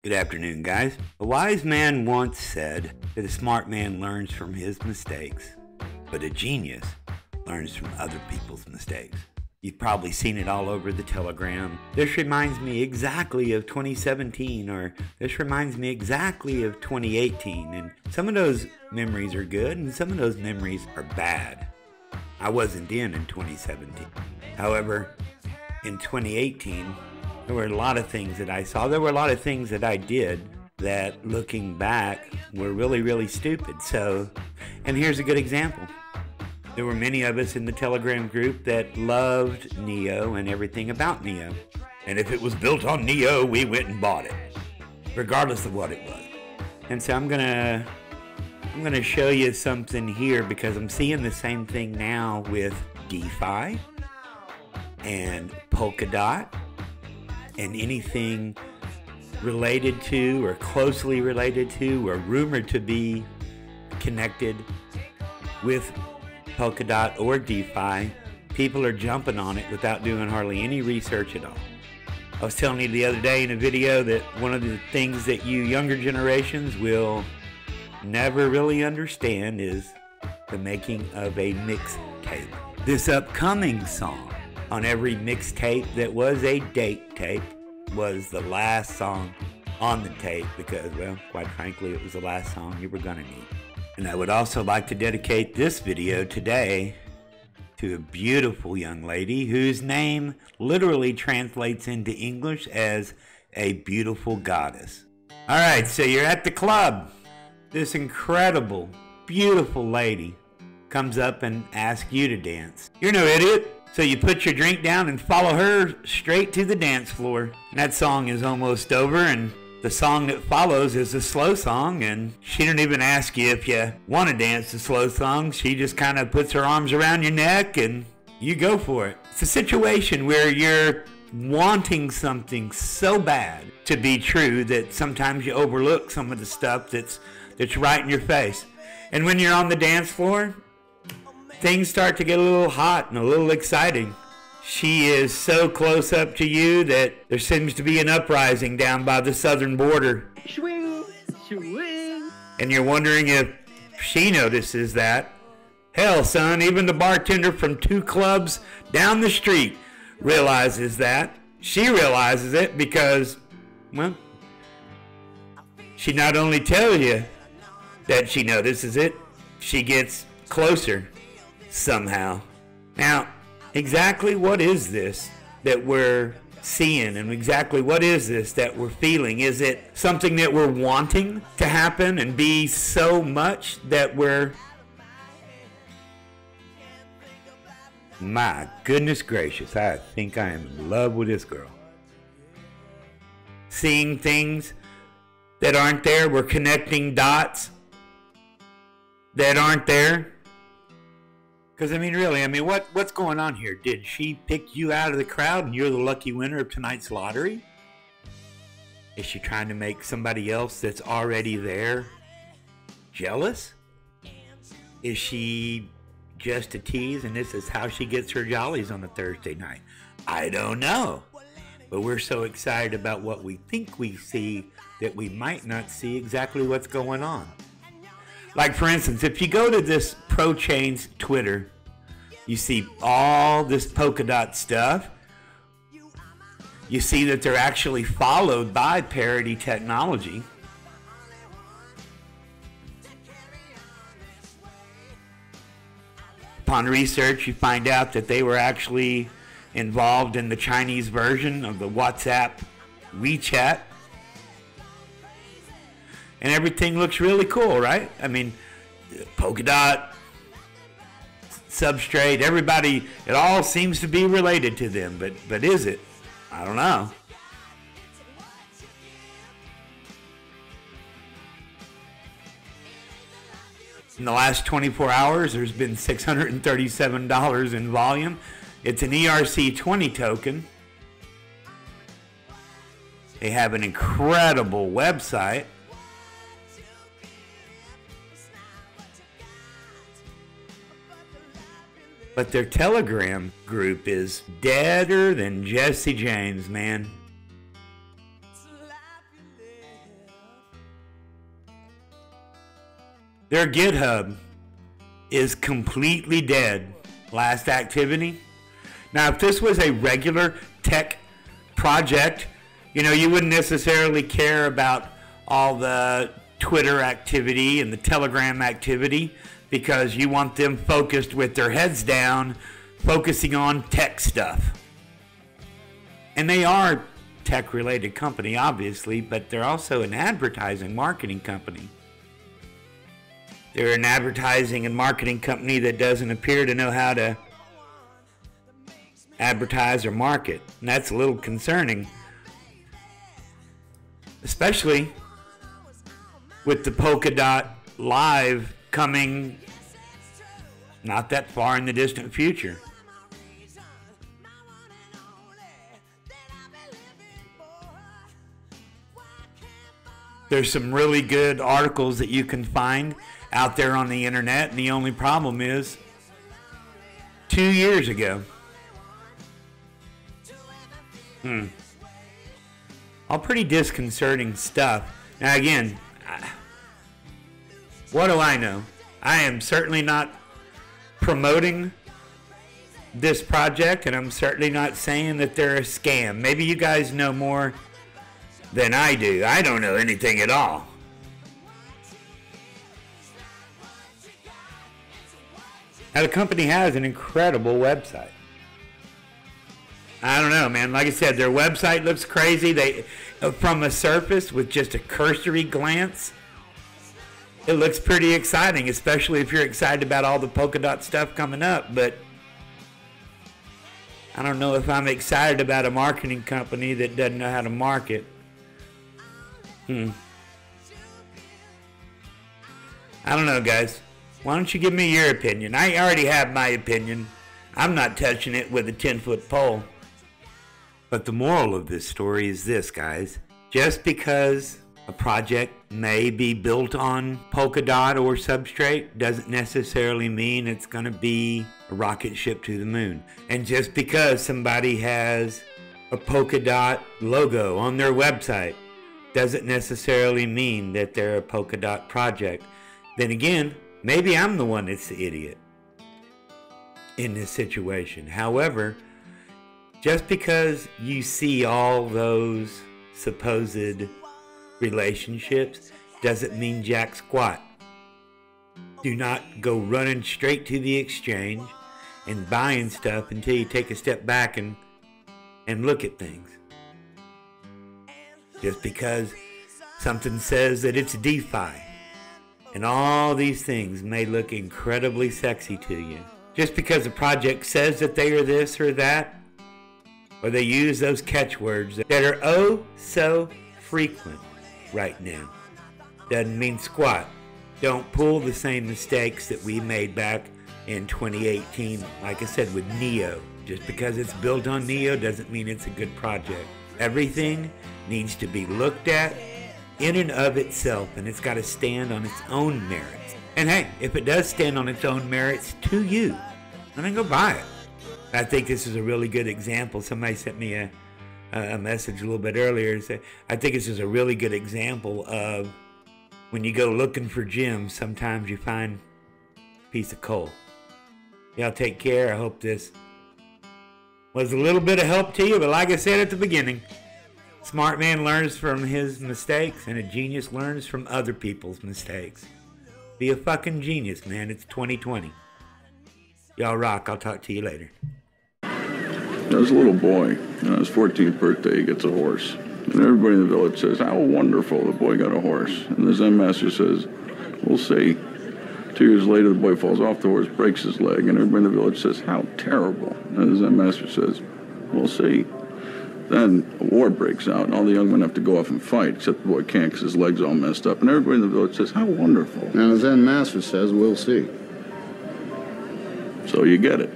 Good afternoon, guys. A wise man once said that a smart man learns from his mistakes, but a genius learns from other people's mistakes. You've probably seen it all over the Telegram. This reminds me exactly of 2017, or this reminds me exactly of 2018. And some of those memories are good, and some of those memories are bad. I wasn't in 2017. However, in 2018, there were a lot of things that I saw. There were a lot of things that I did that, looking back, were really, really stupid. And here's a good example. There were many of us in the Telegram group that loved Neo and everything about Neo. And if it was built on Neo, we went and bought it, regardless of what it was. And so I'm gonna show you something here, because I'm seeing the same thing now with DeFi and Polkadot and anything related to or closely related to or rumored to be connected with Polkadot or DeFi. People are jumping on it without doing hardly any research at all. I was telling you the other day in a video that one of the things that you younger generations will never really understand is the making of a mixtape. This upcoming song on every mixtape that was a date tape was the last song on the tape, because, well, quite frankly, it was the last song you were gonna need. And I would also like to dedicate this video today to a beautiful young lady whose name literally translates into English as a beautiful goddess. All right, so you're at the club. This incredible, beautiful lady comes up and asks you to dance. You're no idiot. So you put your drink down and follow her straight to the dance floor. And that song is almost over, and the song that follows is a slow song, and she didn't even ask you if you want to dance the slow song. She just kind of puts her arms around your neck and you go for it. It's a situation where you're wanting something so bad to be true that sometimes you overlook some of the stuff that's right in your face. And when you're on the dance floor, things start to get a little hot and a little exciting. She is so close up to you that there seems to be an uprising down by the southern border. Swing, swing. And you're wondering if she notices that. Hell, son, even the bartender from 2 clubs down the street realizes that. She realizes it because, well, she not only tells you that she notices it, she gets closer somehow. Now, exactly what is this that we're seeing, and exactly what is this that we're feeling? Is it something that we're wanting to happen and be so much that we're... My goodness gracious, I think I am in love with this girl. Seeing things that aren't there, we're connecting dots that aren't there. Because, I mean, really, what's going on here? Did she pick you out of the crowd and you're the lucky winner of tonight's lottery? Is she trying to make somebody else that's already there jealous? Is she just a tease and this is how she gets her jollies on a Thursday night? I don't know. But we're so excited about what we think we see that we might not see exactly what's going on. Like, for instance, if you go to this ProChain's Twitter, you see all this Polkadot stuff. You see that they're actually followed by Parity Technology. Upon research, you find out that they were actually involved in the Chinese version of the WhatsApp WeChat. And everything looks really cool, right? I mean, Polkadot, Substrate, everybody, it all seems to be related to them. But is it? I don't know. In the last 24 hours, there's been $637 in volume. It's an ERC20 token. They have an incredible website. But their Telegram group is deader than Jesse James, man. Their GitHub is completely dead. Last activity. Now, if this was a regular tech project, you know, you wouldn't necessarily care about all the Twitter activity and the Telegram activity because you want them focused with their heads down, focusing on tech stuff. And they are tech-related company, obviously, but they're also an advertising marketing company. They're an advertising and marketing company that doesn't appear to know how to advertise or market. And that's a little concerning. Especially with the Polkadot Live coming not that far in the distant future. There's some really good articles that you can find out there on the internet, and the only problem is 2 years ago. All pretty disconcerting stuff. Now again, what do I know? I am certainly not promoting this project, and I'm certainly not saying that they're a scam. Maybe you guys know more than I do. I don't know anything at all. Now, the company has an incredible website. I don't know, man. Like I said, their website looks crazy. They, from a surface with just a cursory glance, it looks pretty exciting, especially if you're excited about all the Polkadot stuff coming up. But I don't know if I'm excited about a marketing company that doesn't know how to market. I don't know, guys. Why don't you give me your opinion? I already have my opinion. I'm not touching it with a 10-foot pole. But the moral of this story is this, guys. Just because a project may be built on Polkadot or Substrate doesn't necessarily mean it's going to be a rocket ship to the moon. And just because somebody has a Polkadot logo on their website doesn't necessarily mean that they're a Polkadot project. Then again, maybe I'm the one that's the idiot in this situation. However, just because you see all those supposed relationships doesn't mean jack squat. Do not go running straight to the exchange and buying stuff until you take a step back and look at things. Just because something says that it's DeFi and all these things may look incredibly sexy to you. Just because a project says that they are this or that, or they use those catchwords that are oh so frequent right now, doesn't mean squat. Don't pull the same mistakes that we made back in 2018, like I said, with Neo. Just because it's built on Neo doesn't mean it's a good project. Everything needs to be looked at in and of itself, and it's got to stand on its own merits. And hey, if it does stand on its own merits to you, then go buy it. I think this is a really good example. Somebody sent me a message a little bit earlier. I think this is a really good example of when you go looking for gems, sometimes you find a piece of coal. Y'all take care. I hope this was a little bit of help to you. But like I said at the beginning, smart man learns from his mistakes, and a genius learns from other people's mistakes. Be a fucking genius, man. It's 2020. Y'all rock. I'll talk to you later. There's a little boy, on his 14th birthday, he gets a horse. And everybody in the village says, how wonderful, the boy got a horse. And the Zen master says, we'll see. 2 years later, the boy falls off the horse, breaks his leg, and everybody in the village says, how terrible. And the Zen master says, we'll see. Then a war breaks out, and all the young men have to go off and fight, except the boy can't because his leg's all messed up. And everybody in the village says, how wonderful. And the Zen master says, we'll see. So you get it.